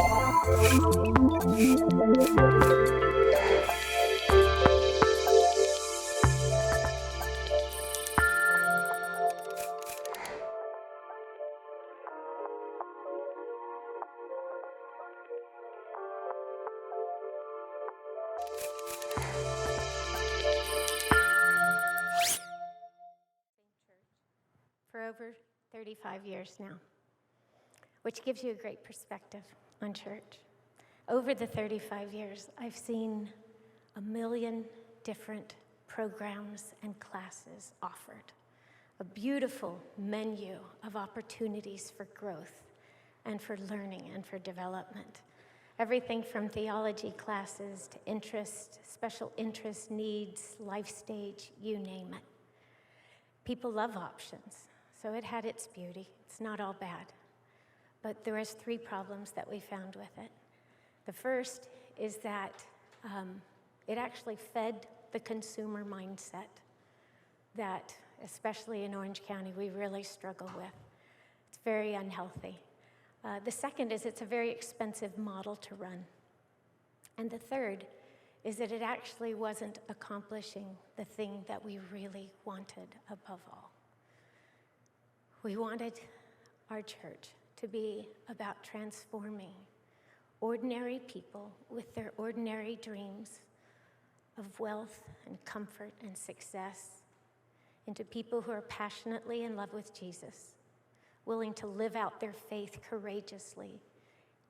For over 35 years now, which gives you a great perspective on church. Over the 35 years, I've seen 1 million different programs and classes offered, a beautiful menu of opportunities for growth and for learning and for development. Everything from theology classes to interest, special interest needs, life stage, you name it. People love options, so it had its beauty. It's not all bad. But there was 3 problems that we found with it. The first is that it actually fed the consumer mindset that, especially in Orange County, we really struggle with. It's very unhealthy. The second is it's a very expensive model to run. And the third is that it actually wasn't accomplishing the thing that we really wanted above all. We wanted our church to be about transforming ordinary people with their ordinary dreams of wealth and comfort and success into people who are passionately in love with Jesus, willing to live out their faith courageously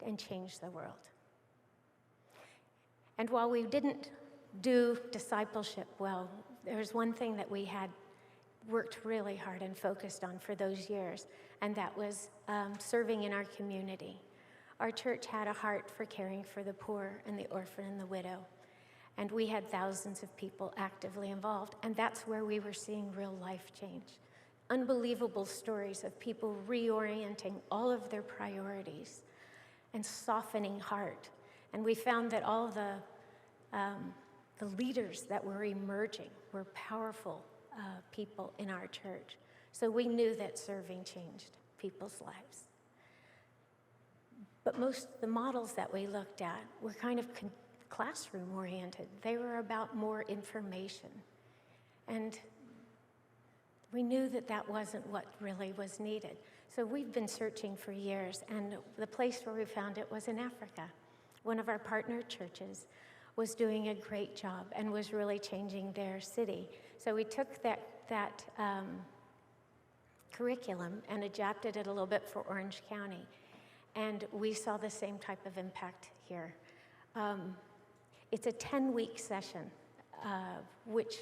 and change the world. And while we didn't do discipleship well, there's one thing that we had worked really hard and focused on for those years, and that was serving in our community. Our church had a heart for caring for the poor and the orphan and the widow, and we had thousands of people actively involved, and that's where we were seeing real life change. Unbelievable stories of people reorienting all of their priorities and softening heart. And we found that all the leaders that were emerging were powerful people in our church. So we knew that serving changed people's lives. But most of the models that we looked at were kind of classroom oriented. They were about more information. And we knew that that wasn't what really was needed. So we've been searching for years, and the place where we found it was in Africa. One of our partner churches was doing a great job and was really changing their city. So we took that curriculum and adapted it a little bit for Orange County. And we saw the same type of impact here. It's a 10-week session, which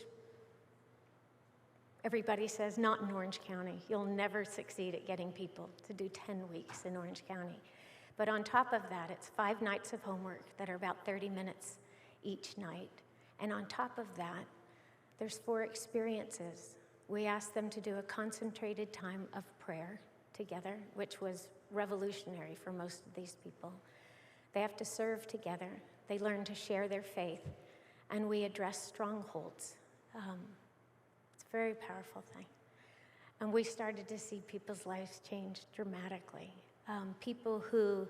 everybody says not in Orange County. You'll never succeed at getting people to do 10 weeks in Orange County. But on top of that, it's 5 nights of homework that are about 30 minutes each night. And on top of that, there's 4 experiences. We asked them to do a concentrated time of prayer together, which was revolutionary for most of these people. They have to serve together. They learn to share their faith, and we address strongholds. It's a very powerful thing. And we started to see people's lives change dramatically. People who,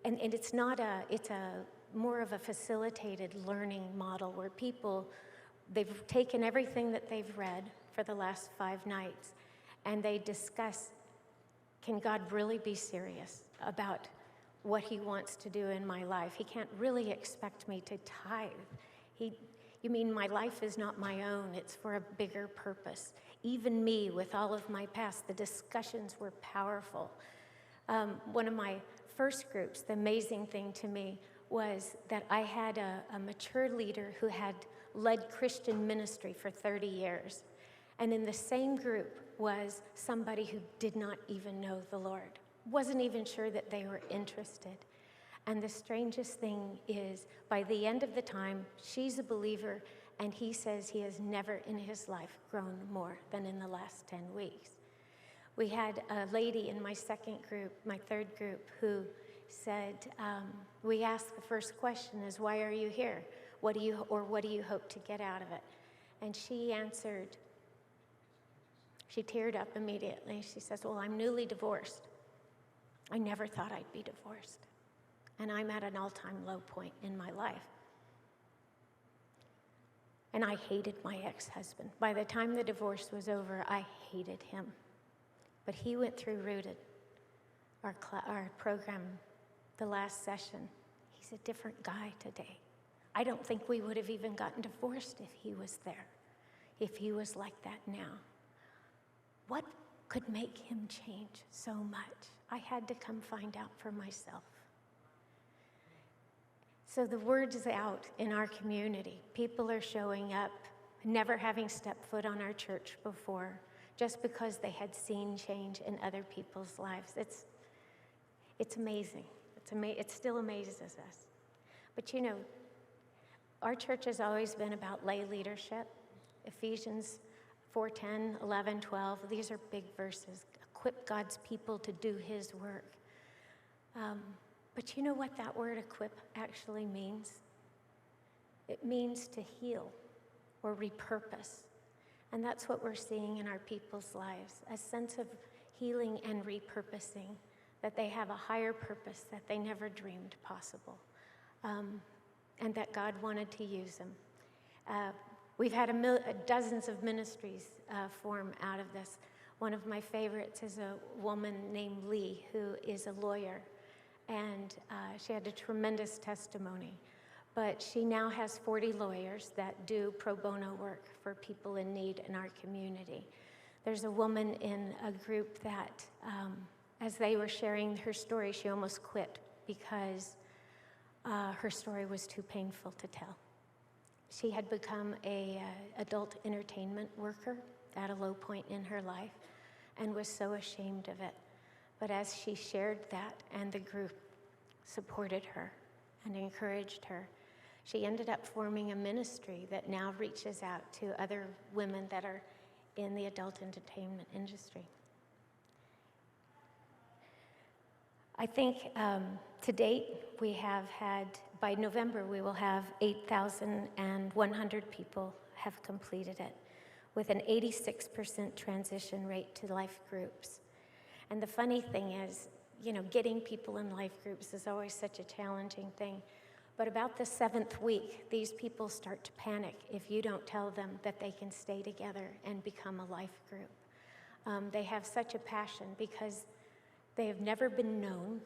and it's a more of a facilitated learning model where people, they've taken everything that they've read for the last 5 nights, and they discuss, can God really be serious about what he wants to do in my life? He can't really expect me to tithe. You mean my life is not my own, it's for a bigger purpose. Even me, with all of my past, the discussions were powerful. One of my first groups, the amazing thing to me was that I had a mature leader who had led Christian ministry for 30 years. And in the same group was somebody who did not even know the Lord, wasn't even sure that they were interested. And the strangest thing is, by the end of the time, she's a believer, and he says he has never in his life grown more than in the last 10 weeks. We had a lady in my second group, my third group, who said, we asked the first question is, why are you here? What do you hope to get out of it? And she answered, she teared up immediately. She says, well, I'm newly divorced. I never thought I'd be divorced. and I'm at an all-time low point in my life. And I hated my ex-husband. By the time the divorce was over, I hated him. But he went through Rooted, our program, the last session. He's a different guy today. I don't think we would have even gotten divorced if he was there, if he was like that now. What could make him change so much? I had to come find out for myself. So the word is out in our community. People are showing up, never having stepped foot on our church before, just because they had seen change in other people's lives. It's amazing. It still amazes us. But you know, our church has always been about lay leadership. Ephesians 4:10, 11, 12, these are big verses. Equip God's people to do his work. But you know what that word equip actually means? It means to heal or repurpose. And that's what we're seeing in our people's lives, a sense of healing and repurposing, that they have a higher purpose that they never dreamed possible, and that God wanted to use them. We've had dozens of ministries form out of this. One of my favorites is a woman named Lee, who is a lawyer, and she had a tremendous testimony. But she now has 40 lawyers that do pro bono work for people in need in our community. There's a woman in a group that, as they were sharing her story, she almost quit because her story was too painful to tell. She had become an adult entertainment worker at a low point in her life and was so ashamed of it. But as she shared that and the group supported her and encouraged her, she ended up forming a ministry that now reaches out to other women that are in the adult entertainment industry. I think to date, we have had, by November, we will have 8,100 people have completed it, with an 86% transition rate to life groups. And the funny thing is, you know, getting people in life groups is always such a challenging thing. But about the 7th week, these people start to panic if you don't tell them that they can stay together and become a life group. They have such a passion because they have never been known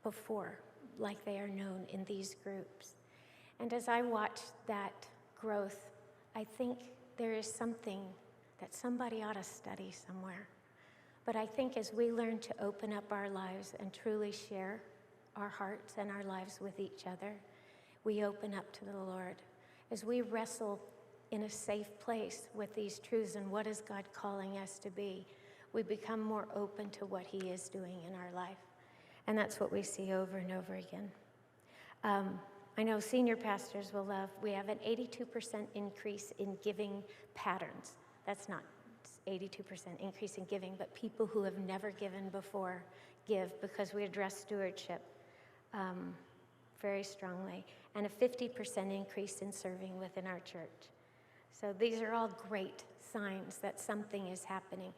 before like they are known in these groups. And as I watch that growth, I think there is something that somebody ought to study somewhere. But I think as we learn to open up our lives and truly share our hearts and our lives with each other, we open up to the Lord. As we wrestle in a safe place with these truths and what is God calling us to be, we become more open to what he is doing in our life. And that's what we see over and over again. I know senior pastors will love, we have an 82% increase in giving patterns. That's not 82% increase in giving, but people who have never given before give because we address stewardship very strongly, and a 50% increase in serving within our church. So these are all great signs that something is happening.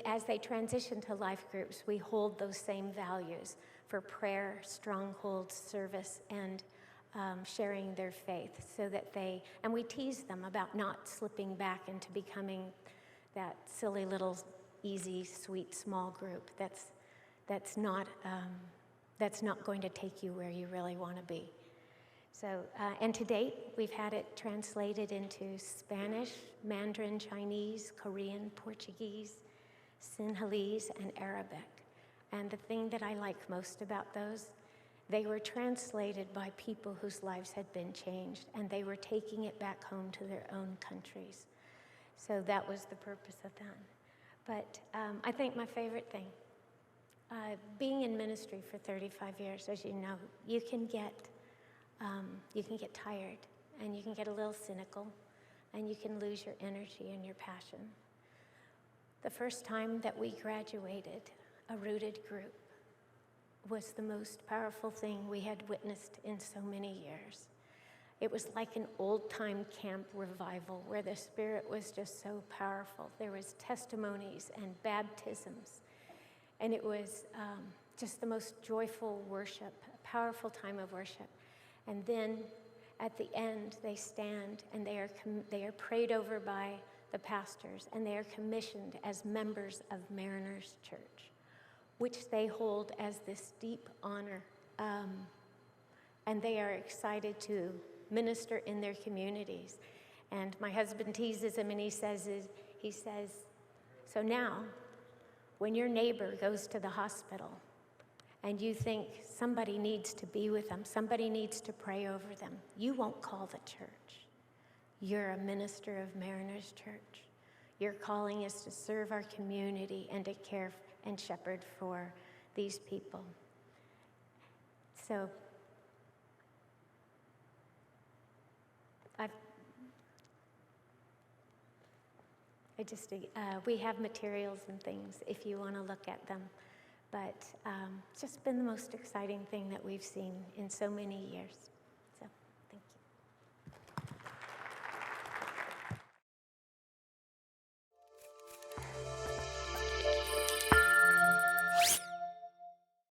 As they transition to life groups, we hold those same values for prayer, strongholds, service, and sharing their faith, so that and we tease them about not slipping back into becoming that silly little easy, sweet, small group that's not going to take you where you really want to be. So, and to date, we've had it translated into Spanish, Mandarin, Chinese, Korean, Portuguese, Sinhalese, and Arabic. And the thing that I like most about those, they were translated by people whose lives had been changed, and they were taking it back home to their own countries. So that was the purpose of that. But I think my favorite thing, being in ministry for 35 years, as you know, you can get tired, and you can get a little cynical, and you can lose your energy and your passion. The first time that we graduated a rooted group was the most powerful thing we had witnessed in so many years. It was like an old-time camp revival where the Spirit was just so powerful. There was testimonies and baptisms, and it was just the most joyful worship, a powerful time of worship. And then at the end, they stand and they are prayed over by the pastors, and they are commissioned as members of Mariners Church, which they hold as this deep honor. And they are excited to minister in their communities. And my husband teases him and he says, so now, when your neighbor goes to the hospital and you think somebody needs to be with them, somebody needs to pray over them, you won't call the church. You're a minister of Mariners Church. Your calling is to serve our community and to care and shepherd for these people. So we have materials and things if you want to look at them. But it's just been the most exciting thing that we've seen in so many years.